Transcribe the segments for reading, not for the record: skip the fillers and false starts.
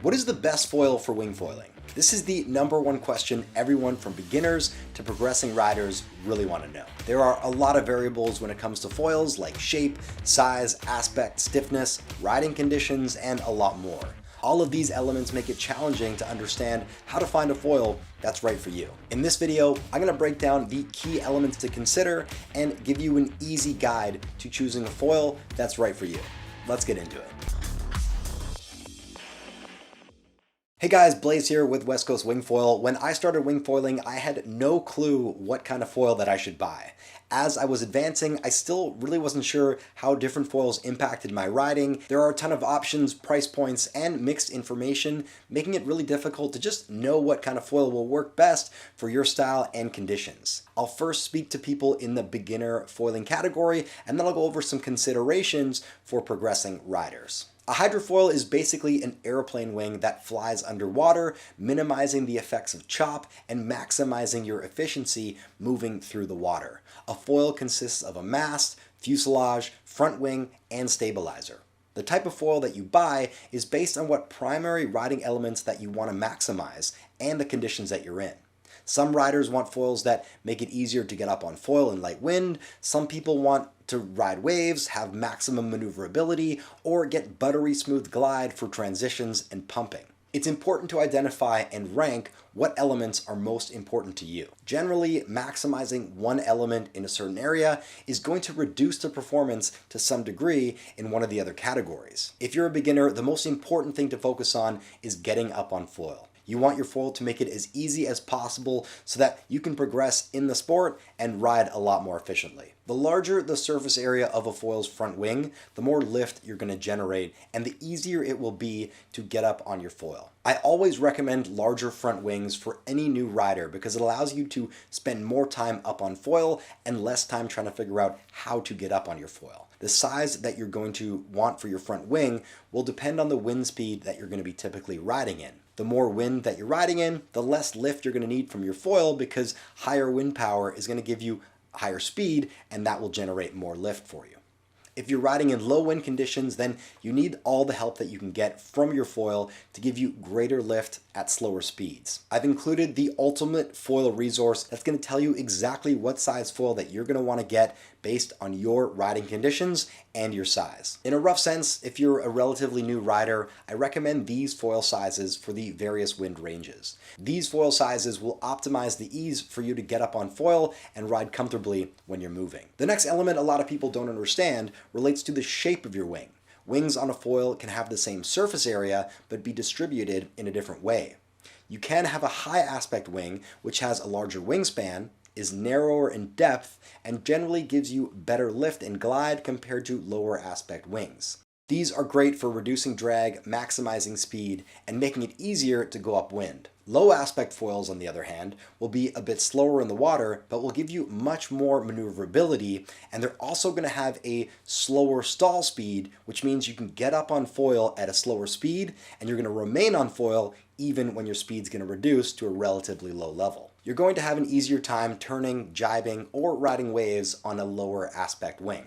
What is the best foil for wing foiling? This is the #1 question everyone from beginners to progressing riders really want to know. There are a lot of variables when it comes to foils like shape, size, aspect, stiffness, riding conditions, and a lot more. All of these elements make it challenging to understand how to find a foil that's right for you. In this video, I'm going to break down the key elements to consider and give you an easy guide to choosing a foil that's right for you. Let's get into it. Hey guys, Blaise here with West Coast Wing Foil. When I started wing foiling, I had no clue what kind of foil that I should buy. As I was advancing, I still really wasn't sure how different foils impacted my riding. There are a ton of options, price points, and mixed information, making it really difficult to just know what kind of foil will work best for your style and conditions. I'll first speak to people in the beginner foiling category, and then I'll go over some considerations for progressing riders. A hydrofoil is basically an airplane wing that flies underwater, minimizing the effects of chop and maximizing your efficiency moving through the water. A foil consists of a mast, fuselage, front wing, and stabilizer. The type of foil that you buy is based on what primary riding elements that you want to maximize and the conditions that you're in. Some riders want foils that make it easier to get up on foil in light wind. Some people want to ride waves, have maximum maneuverability, or get buttery smooth glide for transitions and pumping. It's important to identify and rank what elements are most important to you. Generally, maximizing one element in a certain area is going to reduce the performance to some degree in one of the other categories. If you're a beginner, the most important thing to focus on is getting up on foil. You want your foil to make it as easy as possible so that you can progress in the sport and ride a lot more efficiently. The larger the surface area of a foil's front wing, the more lift you're going to generate and the easier it will be to get up on your foil. I always recommend larger front wings for any new rider because it allows you to spend more time up on foil and less time trying to figure out how to get up on your foil. The size that you're going to want for your front wing will depend on the wind speed that you're going to be typically riding in. The more wind that you're riding in, the less lift you're going to need from your foil because higher wind power is going to give you higher speed and that will generate more lift for you. If you're riding in low wind conditions, then you need all the help that you can get from your foil to give you greater lift at slower speeds. I've included the ultimate foil resource that's going to tell you exactly what size foil that you're going to want to get based on your riding conditions and your size. In a rough sense, if you're a relatively new rider, I recommend these foil sizes for the various wind ranges. These foil sizes will optimize the ease for you to get up on foil and ride comfortably when you're moving. The next element a lot of people don't understand relates to the shape of your wing. Wings on a foil can have the same surface area but be distributed in a different way. You can have a high aspect wing which has a larger wingspan, is narrower in depth, and generally gives you better lift and glide compared to lower aspect wings. These are great for reducing drag, maximizing speed, and making it easier to go upwind. Low aspect foils, on the other hand, will be a bit slower in the water, but will give you much more maneuverability, and they're also going to have a slower stall speed, which means you can get up on foil at a slower speed, and you're going to remain on foil even when your speed's going to reduce to a relatively low level. You're going to have an easier time turning, jibing, or riding waves on a lower aspect wing.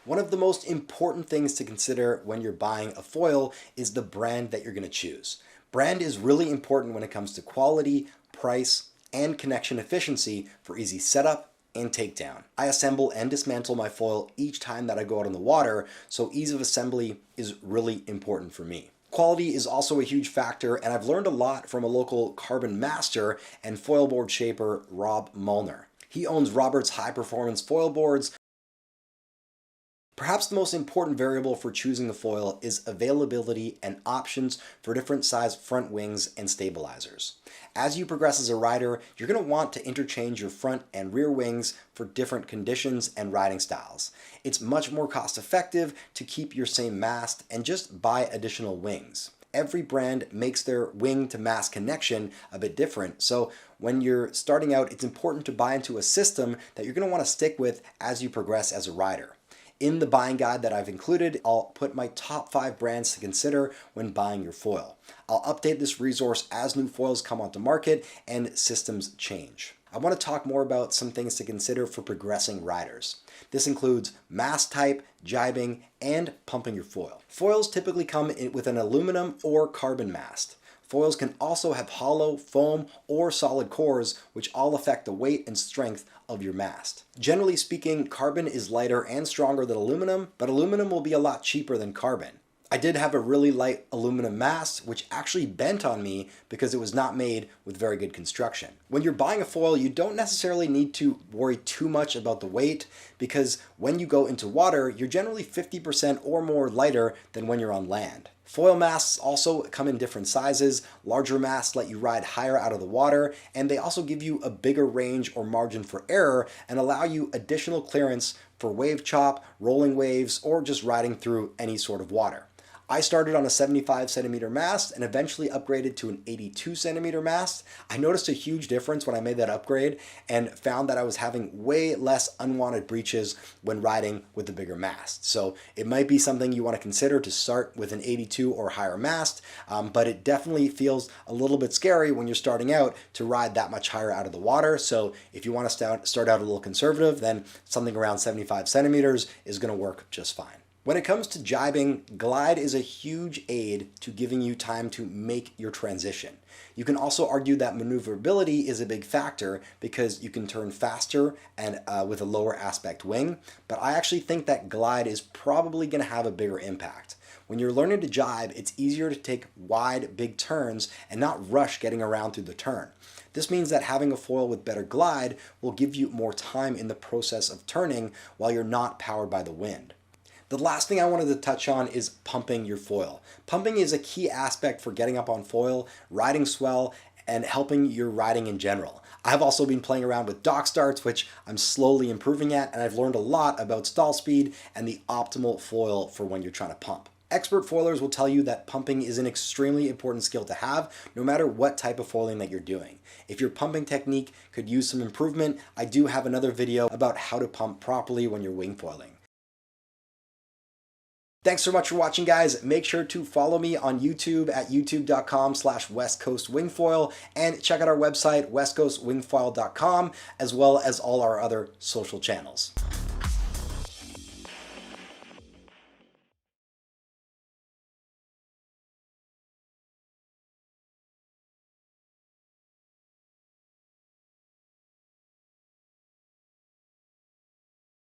One of the most important things to consider when you're buying a foil is the brand that you're going to choose. Brand is really important when it comes to quality, price, and connection efficiency for easy setup and takedown. I assemble and dismantle my foil each time that I go out on the water, so ease of assembly is really important for me. Quality is also a huge factor, and I've learned a lot from a local carbon master and foil board shaper, Rob Mullner. He owns Robert's High Performance Foil Boards. Perhaps the most important variable for choosing the foil is availability and options for different size front wings and stabilizers. As you progress as a rider, you're going to want to interchange your front and rear wings for different conditions and riding styles. It's much more cost effective to keep your same mast and just buy additional wings. Every brand makes their wing to mast connection a bit different, so when you're starting out, it's important to buy into a system that you're going to want to stick with as you progress as a rider. In the buying guide that I've included, I'll put my top 5 brands to consider when buying your foil. I'll update this resource as new foils come onto market and systems change. I want to talk more about some things to consider for progressing riders. This includes mast type, jibing, and pumping your foil. Foils typically come with an aluminum or carbon mast. Foils can also have hollow, foam, or solid cores, which all affect the weight and strength of your mast. Generally speaking, carbon is lighter and stronger than aluminum, but aluminum will be a lot cheaper than carbon. I did have a really light aluminum mast, which actually bent on me because it was not made with very good construction. When you're buying a foil, you don't necessarily need to worry too much about the weight, because when you go into water, you're generally 50% or more lighter than when you're on land. Foil masts also come in different sizes. Larger masts let you ride higher out of the water, and they also give you a bigger range or margin for error and allow you additional clearance for wave chop, rolling waves, or just riding through any sort of water. I started on a 75 centimeter mast and eventually upgraded to an 82 centimeter mast. I noticed a huge difference when I made that upgrade and found that I was having way less unwanted breaches when riding with the bigger mast. So it might be something you want to consider to start with an 82 or higher mast, but it definitely feels a little bit scary when you're starting out to ride that much higher out of the water. So if you want to start out a little conservative, then something around 75 centimeters is going to work just fine. When it comes to jibing, glide is a huge aid to giving you time to make your transition. You can also argue that maneuverability is a big factor because you can turn faster and with a lower aspect wing, but I actually think that glide is probably going to have a bigger impact. When you're learning to jibe, it's easier to take wide, big turns and not rush getting around through the turn. This means that having a foil with better glide will give you more time in the process of turning while you're not powered by the wind. The last thing I wanted to touch on is pumping your foil. Pumping is a key aspect for getting up on foil, riding swell, and helping your riding in general. I've also been playing around with dock starts, which I'm slowly improving at, and I've learned a lot about stall speed and the optimal foil for when you're trying to pump. Expert foilers will tell you that pumping is an extremely important skill to have, no matter what type of foiling that you're doing. If your pumping technique could use some improvement, I do have another video about how to pump properly when you're wing foiling. Thanks so much for watching, guys. Make sure to follow me on YouTube at youtube.com/westcoastwingfoil and check out our website, westcoastwingfoil.com, as well as all our other social channels.